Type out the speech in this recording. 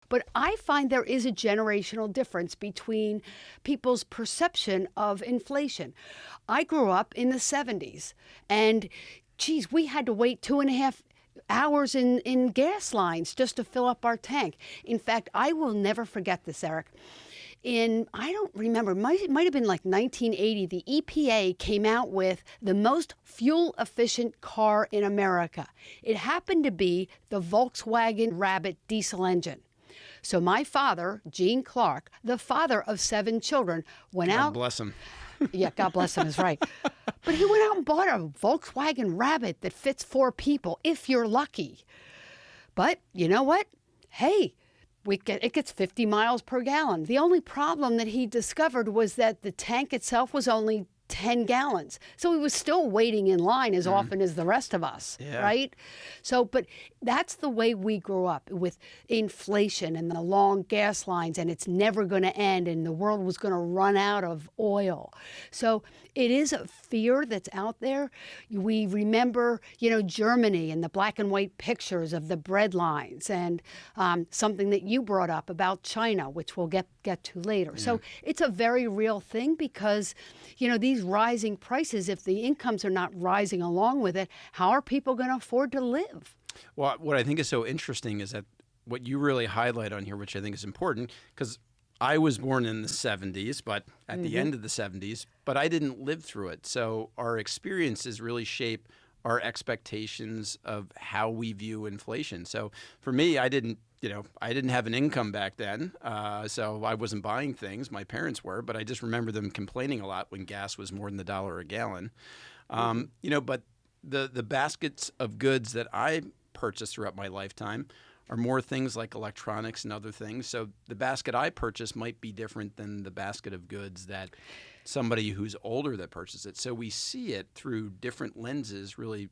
But I find there is a generational difference between people's perception of inflation. I grew up in the 70s, and geez, we had to wait 2.5 hours in gas lines just to fill up our tank. In fact, I will never forget this, Eric. I don't remember, it might have been like 1980, the EPA came out with the most fuel efficient car in America. It happened to be the Volkswagen Rabbit diesel engine. So my father, Gene Clark, the father of 7 children, went God out. bless him. Yeah, God bless him, is right. But he went out and bought a Volkswagen Rabbit that fits 4 people, if you're lucky. But you know what? Hey, it gets 50 miles per gallon. The only problem that he discovered was that the tank itself was only 10 gallons. So he was still waiting in line as often as the rest of us, right? So, but that's the way we grew up, with inflation and the long gas lines, and it's never going to end, and the world was going to run out of oil. So it is a fear that's out there. We remember, Germany and the black and white pictures of the bread lines, and something that you brought up about China, which we'll get to later. Yeah. So it's a very real thing because, these rising prices, if the incomes are not rising along with it, how are people going to afford to live? Well, what I think is so interesting is that what you really highlight on here, which I think is important, because I was born in the 70s, but at the end of the 70s, but I didn't live through it. So our experiences really shape our expectations of how we view inflation. So for me, I didn't have an income back then, so I wasn't buying things. My parents were, but I just remember them complaining a lot when gas was more than $1 a gallon. But the baskets of goods that I purchased throughout my lifetime are more things like electronics and other things. So the basket I purchased might be different than the basket of goods that somebody who's older that purchased it. So we see it through different lenses really